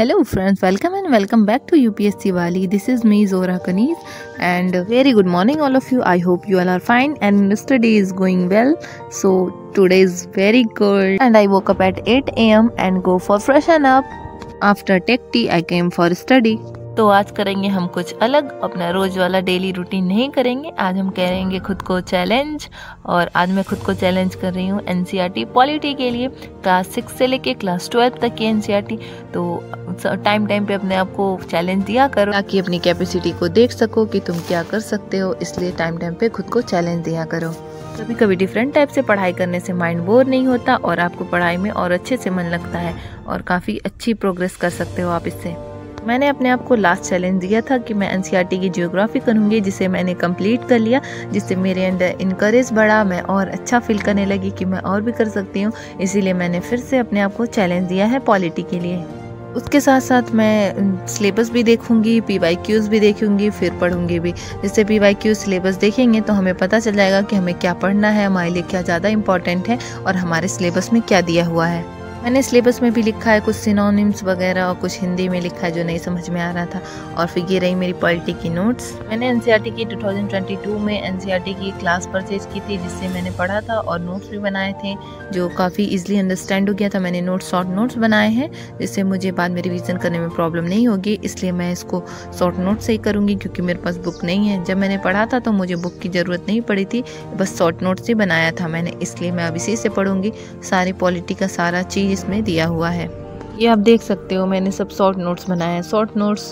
Hello friends, welcome and welcome back to UPSC Wali. This is me Zora Kanis and very good morning all of you. I hope you all are fine and yesterday is going well. So today is very good and I woke up at 8 a.m. and go for freshen up. After tech tea I came for study. तो आज करेंगे हम कुछ अलग, अपना रोज वाला daily routine नहीं करेंगे। आज हम करेंगे खुद को चैलेंज और आज मैं खुद को चैलेंज कर रही हूँ एनसीईआरटी पॉलिटी के लिए, क्लास 6 से लेके क्लास 12 तक की एनसीईआरटी। तो टाइम पे अपने आप को चैलेंज दिया करो ताकि अपनी कैपेसिटी को देख सको कि तुम क्या कर सकते हो, इसलिए टाइम पे खुद को चैलेंज दिया करो। कभी कभी डिफरेंट टाइप से पढ़ाई करने से माइंड बोर नहीं होता और आपको पढ़ाई में और अच्छे से मन लगता है और काफ़ी अच्छी प्रोग्रेस कर सकते हो आप इससे। मैंने अपने आप को लास्ट चैलेंज दिया था कि मैं एनसीईआरटी की ज्योग्राफी करूँगी, जिसे मैंने कंप्लीट कर लिया, जिससे मेरे अंदर इनकरेज बढ़ा, मैं और अच्छा फील करने लगी कि मैं और भी कर सकती हूँ। इसीलिए मैंने फिर से अपने आप को चैलेंज दिया है पॉलिटी के लिए। उसके साथ साथ मैं सिलेबस भी देखूंगी, पीवाईक्यूज भी देखूंगी, फिर पढ़ूंगी भी। जिससे पीवाईक्यूज सिलेबस देखेंगे तो हमें पता चल जाएगा कि हमें क्या पढ़ना है, हमारे लिए क्या ज़्यादा इंपॉर्टेंट है और हमारे सिलेबस में क्या दिया हुआ है। मैंने सिलेबस में भी लिखा है कुछ सिनोनिम्स वगैरह और कुछ हिंदी में लिखा है जो नहीं समझ में आ रहा था। और फिर ये रही मेरी पॉलिटी की नोट्स। मैंने एनसीईआरटी की 2022 में एनसीईआरटी की क्लास परचेज की थी, जिससे मैंने पढ़ा था और नोट्स भी बनाए थे जो काफ़ी इजीली अंडरस्टैंड हो गया था। मैंने शॉर्ट नोट्स बनाए हैं जिससे मुझे बाद में रिवीजन करने में प्रॉब्लम नहीं होगी, इसलिए मैं इसको शॉर्ट नोट से ही करूँगी क्योंकि मेरे पास बुक नहीं है। जब मैंने पढ़ा था तो मुझे बुक की ज़रूरत नहीं पड़ी थी, बस शॉर्ट नोट्स ही बनाया था मैंने, इसलिए मैं अब इसी से पढ़ूँगी। सारी पॉलिटी का सारा चीज़ इसमें दिया हुआ है। ये आप देख सकते हो, मैंने सब शॉर्ट नोट्स बनाए हैं। शॉर्ट नोट्स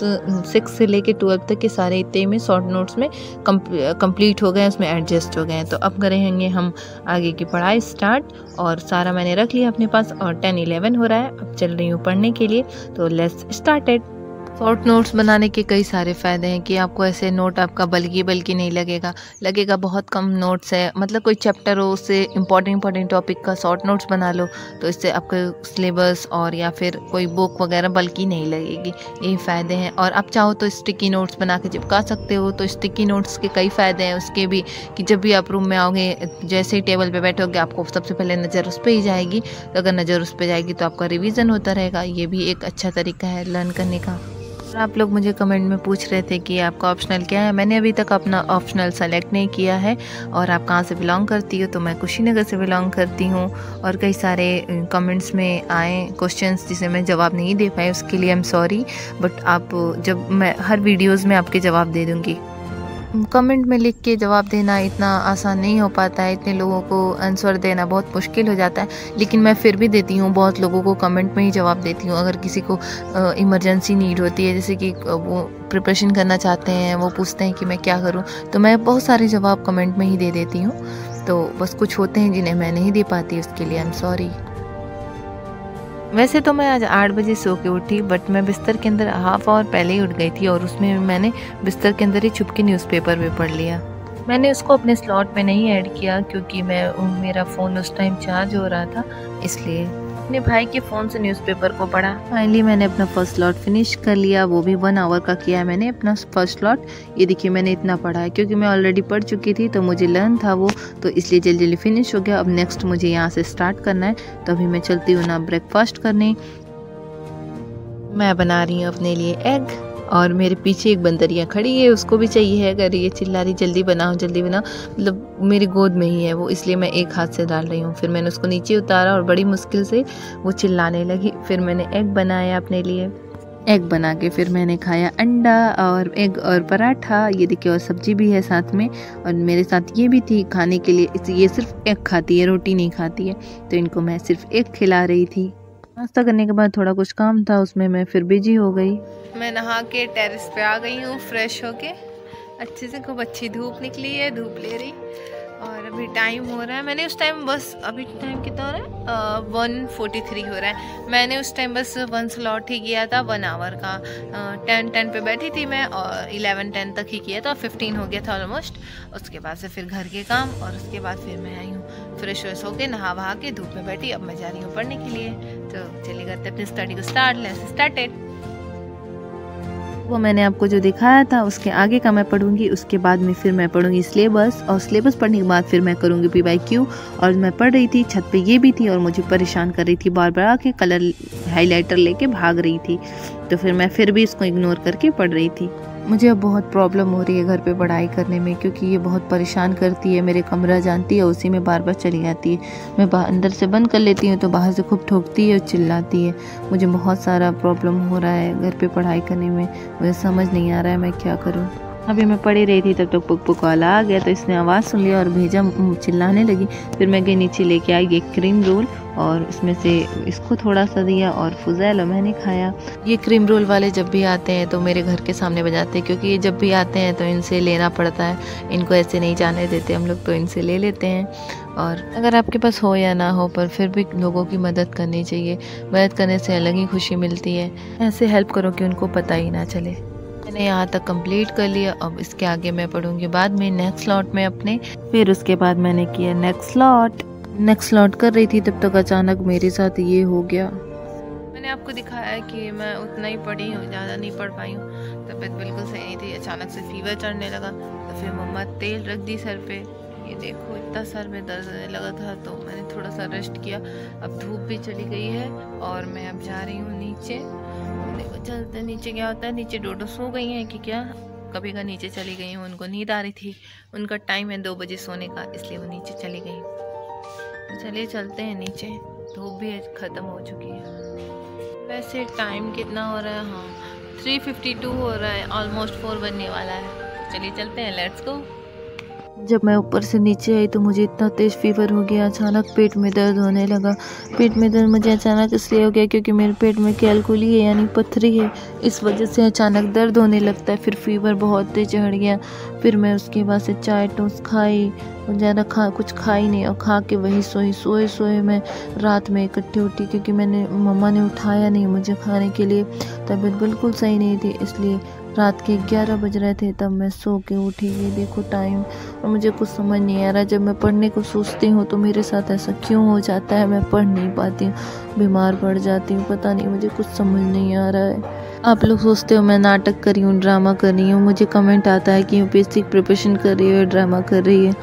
6 से लेके 12 तक के सारे इतने में शॉर्ट नोट्स में कंप्लीट हो गए, उसमें एडजस्ट हो गए हैं। तो अब करेंगे हम आगे की पढ़ाई स्टार्ट और सारा मैंने रख लिया अपने पास और 10-11 हो रहा है। अब चल रही हूँ पढ़ने के लिए, तो लेट्स स्टार्टेड। शॉर्ट नोट्स बनाने के कई सारे फ़ायदे हैं कि आपको ऐसे नोट आपका बल्कि नहीं लगेगा बहुत कम नोट्स है, मतलब कोई चैप्टर हो उससे इम्पॉर्टेंट टॉपिक का शॉर्ट नोट्स बना लो तो इससे आपका सिलेबस और या फिर कोई बुक वगैरह बल्कि नहीं लगेगी। यही फ़ायदे हैं। और आप चाहो तो स्टिकी नोट्स बना के चिपका सकते हो। तो स्टिकी नोट्स के कई फ़ायदे हैं उसके भी कि जब भी आप रूम में आओगे, जैसे ही टेबल पे बैठोगे, आपको सबसे पहले नज़र उस पर ही जाएगी। तो अगर नज़र उस पर जाएगी तो आपका रिवीजन होता रहेगा। ये भी एक अच्छा तरीका है लर्न करने का। आप लोग मुझे कमेंट में पूछ रहे थे कि आपका ऑप्शनल क्या है। मैंने अभी तक अपना ऑप्शनल सेलेक्ट नहीं किया है। और आप कहाँ से बिलोंग करती हो? तो मैं कुशीनगर से बिलोंग करती हूँ। और कई सारे कमेंट्स में आए क्वेश्चंस जिसे मैं जवाब नहीं दे पाई, उसके लिए आई एम सॉरी। बट आप जब मैं हर वीडियोज़ में आपके जवाब दे दूँगी। कमेंट में लिख के जवाब देना इतना आसान नहीं हो पाता है, इतने लोगों को आंसर देना बहुत मुश्किल हो जाता है, लेकिन मैं फिर भी देती हूँ। बहुत लोगों को कमेंट में ही जवाब देती हूँ। अगर किसी को इमरजेंसी नीड होती है, जैसे कि वो प्रिपरेशन करना चाहते हैं, वो पूछते हैं कि मैं क्या करूँ, तो मैं बहुत सारे जवाब कमेंट में ही दे देती हूँ। तो बस कुछ होते हैं जिन्हें मैं नहीं दे पाती, उसके लिए आई एम सॉरी। वैसे तो मैं आज 8 बजे सो के उठी, बट मैं बिस्तर के अंदर हाफ आवर पहले ही उठ गई थी और उसमें मैंने बिस्तर के अंदर ही छुप के न्यूज़पेपर भी पढ़ लिया। मैंने उसको अपने स्लॉट में नहीं ऐड किया क्योंकि मेरा फ़ोन उस टाइम चार्ज हो रहा था, इसलिए अपने भाई के फ़ोन से न्यूज़पेपर को पढ़ा। फाइनली मैंने अपना फर्स्ट स्लॉट फिनिश कर लिया, वो भी 1 आवर का किया है मैंने अपना फर्स्ट स्लॉट। ये देखिए मैंने इतना पढ़ा है क्योंकि मैं ऑलरेडी पढ़ चुकी थी, तो मुझे लर्न था वो, तो इसलिए जल्दी फिनिश हो गया। अब नेक्स्ट मुझे यहाँ से स्टार्ट करना है, तो अभी मैं चलती हूँ ना ब्रेकफास्ट करने। मैं बना रही हूँ अपने लिए एग और मेरे पीछे एक बंदरिया खड़ी है, उसको भी चाहिए है। अगर ये चिल्ला रही जल्दी बनाओ, मतलब मेरी गोद में ही है वो, इसलिए मैं एक हाथ से डाल रही हूँ। फिर मैंने उसको नीचे उतारा और बड़ी मुश्किल से वो चिल्लाने लगी। फिर मैंने एग बनाया अपने लिए। एग बना के फिर मैंने खाया अंडा और एग और पराठा। ये देखिए और सब्जी भी है साथ में, और मेरे साथ ये भी थी खाने के लिए। ये सिर्फ एग खाती है, रोटी नहीं खाती है, तो इनको मैं सिर्फ एग खिला रही थी। नाश्ता करने के बाद थोड़ा कुछ काम था, उसमें मैं फिर बिजी हो गई। मैं नहा के टेरेस पे आ गई हूँ फ्रेश होके, अच्छे से। खूब अच्छी धूप निकली है, धूप ले रही। और अभी टाइम हो रहा है, मैंने उस टाइम बस, अभी टाइम कितना हो रहा है, 1:43 हो रहा है। मैंने उस टाइम बस 1 स्लॉट ही किया था 1 आवर का। 10 पे बैठी थी मैं और 11:10 तक ही किया था, 15 हो गया था ऑलमोस्ट। उसके बाद से फिर घर के काम और उसके बाद फिर मैं आई हूँ फ्रेश व्रेश होके, नहा वहा के धूप में बैठी। अब मैं जा रही हूँ पढ़ने के लिए। तो चलिए करते अपनी स्टडी को स्टार्ट। Let's started. वो मैंने आपको जो दिखाया था उसके आगे का मैं पढ़ूंगी, उसके बाद में फिर मैं पढ़ूंगी सिलेबस, और सिलेबस पढ़ने के बाद फिर मैं करूंगी PYQ। और मैं पढ़ रही थी, छत पे ये भी थी और मुझे परेशान कर रही थी, बार बार आके कलर हाइलाइटर लेके भाग रही थी। तो फिर मैं फिर भी इसको इग्नोर करके पढ़ रही थी। मुझे अब बहुत प्रॉब्लम हो रही है घर पे पढ़ाई करने में, क्योंकि ये बहुत परेशान करती है। मेरे कमरा जानती है, उसी में बार बार चली जाती है। मैं अंदर से बंद कर लेती हूँ तो बाहर से खूब ठोकती है और चिल्लाती है। मुझे बहुत सारा प्रॉब्लम हो रहा है घर पे पढ़ाई करने में, मुझे समझ नहीं आ रहा है मैं क्या करूँ। अभी मैं पढ़ी रही थी तब तक पुक पुक वाला आ गया, तो इसने आवाज़ सुन लिया और भेजा, चिल्लाने लगी। फिर मैं गई नीचे लेके आई एक क्रीम रोल और इसमें से इसको थोड़ा सा दिया और फुजैल और मैंने खाया। ये क्रीम रोल वाले जब भी आते हैं तो मेरे घर के सामने बजाते हैं, क्योंकि ये जब भी आते हैं तो इनसे लेना पड़ता है, इनको ऐसे नहीं जाने देते हम लोग, तो इनसे ले लेते हैं। और अगर आपके पास हो या ना हो, पर फिर भी लोगों की मदद करनी चाहिए। मदद करने से अलग ही खुशी मिलती है। ऐसे हेल्प करो कि उनको पता ही ना चले। मैंने यहाँ तक कंप्लीट कर लिया। अब इसके आगे मैं पढ़ूंगी बाद में नेक्स्ट स्लॉट में अपने। फिर उसके बाद मैंने किया नेक्स्ट स्लॉट कर रही थी, तब तक अचानक मेरे साथ ये हो गया। मैंने आपको दिखाया कि मैं उतना ही पढ़ी हूँ, ज़्यादा नहीं पढ़ पाई हूँ। तबीयत बिल्कुल सही नहीं थी, अचानक से फीवर चढ़ने लगा। तो फिर मम्मा तेल रख दी सर पे। ये देखो इतना सर में दर्द होने लगा था, तो मैंने थोड़ा सा रेस्ट किया। अब धूप भी चली गई है और मैं अब जा रही हूँ नीचे। देखो चलते नीचे क्या होता है। नीचे डोडो सो गई हैं कि क्या, कभी का नीचे चली गई हूँ। उनको नींद आ रही थी, उनका टाइम है 2 बजे सोने का, इसलिए वो नीचे चली गई। तो चलिए चलते हैं नीचे, धूप भी ख़त्म हो चुकी है। वैसे टाइम कितना हो रहा है, हाँ 3:52 हो रहा है, ऑलमोस्ट 4 बनने वाला है। चलिए चलते हैं, लेट्स गो। जब मैं ऊपर से नीचे आई तो मुझे इतना तेज़ फीवर हो गया, अचानक पेट में दर्द होने लगा। पेट में दर्द मुझे अचानक इसलिए हो गया क्योंकि मेरे पेट में कैलकुली है, यानी पथरी है, इस वजह से अचानक दर्द होने लगता है। फिर फीवर बहुत तेज चढ़ गया। फिर मैं उसके बाद से चाय टोस्ट खाई, ज़्यादा कुछ खाई नहीं, और खा के वही सोए मैं रात में इकट्ठी उठी, क्योंकि मम्मा ने उठाया नहीं मुझे खाने के लिए। तबीयत बिल्कुल सही नहीं थी, इसलिए रात के 11 बज रहे थे तब मैं सो के उठी। ये देखो टाइम, और मुझे कुछ समझ नहीं आ रहा। जब मैं पढ़ने को सोचती हूँ तो मेरे साथ ऐसा क्यों हो जाता है, मैं पढ़ नहीं पाती हूँ, बीमार पड़ जाती हूँ, पता नहीं, मुझे कुछ समझ नहीं आ रहा है। आप लोग सोचते हो मैं नाटक कर रही हूँ, ड्रामा कर रही हूँ। मुझे कमेंट आता है कि यूपीएससी प्रिपरेशन कर रही है, ड्रामा कर रही है।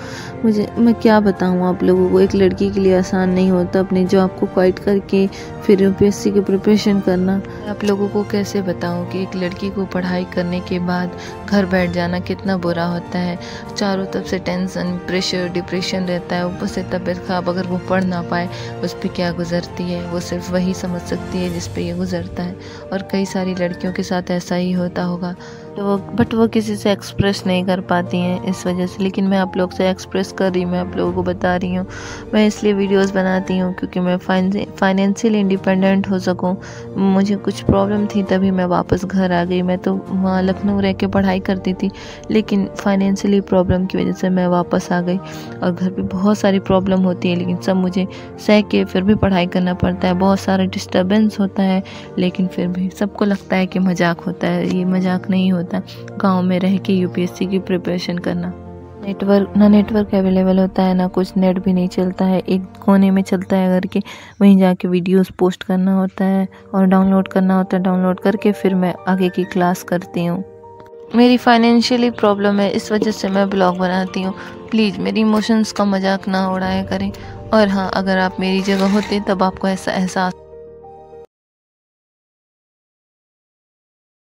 मैं क्या बताऊँ आप लोगों को, एक लड़की के लिए आसान नहीं होता अपनी जॉब को क्वाइट करके फिर यूपीएससी की प्रिपरेशन करना। आप लोगों को कैसे बताऊँ कि एक लड़की को पढ़ाई करने के बाद घर बैठ जाना कितना बुरा होता है। चारों तरफ से टेंशन, प्रेशर, डिप्रेशन रहता है, ऊपर से तबीयत खराब। अगर वो पढ़ ना पाए उस पर क्या गुजरती है, वो सिर्फ वही समझ सकती है जिस पे ये गुजरता है। और कई सारी लड़कियों के साथ ऐसा ही होता होगा, बट वो किसी से एक्सप्रेस नहीं कर पाती हैं इस वजह से। लेकिन मैं आप लोग से एक्सप्रेस कर रही हूँ, मैं आप लोगों को बता रही हूँ। मैं इसलिए वीडियोस बनाती हूँ क्योंकि मैं फाइनेंशियली इंडिपेंडेंट हो सकूँ। मुझे कुछ प्रॉब्लम थी तभी मैं वापस घर आ गई। मैं तो वहाँ लखनऊ रह के पढ़ाई करती थी, लेकिन फाइनेंशियली प्रॉब्लम की वजह से मैं वापस आ गई। और घर पे बहुत सारी प्रॉब्लम होती है, लेकिन सब मुझे सह के फिर भी पढ़ाई करना पड़ता है। बहुत सारा डिस्टर्बेंस होता है, लेकिन फिर भी सबको लगता है कि मजाक होता है। ये मजाक नहीं होता। गांव में रह के यूपीएससी की प्रिपरेशन करना, नेटवर्क अवेलेबल होता है, ना कुछ नेट भी नहीं चलता है, एक कोने में चलता है घर के, वहीं जाके वीडियोस पोस्ट करना होता है और डाउनलोड करना होता है। डाउनलोड करके फिर मैं आगे की क्लास करती हूँ। मेरी फाइनेंशियली प्रॉब्लम है, इस वजह से मैं ब्लॉग बनाती हूँ। प्लीज़ मेरी इमोशंस का मजाक ना उड़ाया करें। और हाँ, अगर आप मेरी जगह होते तब आपको ऐसा एहसास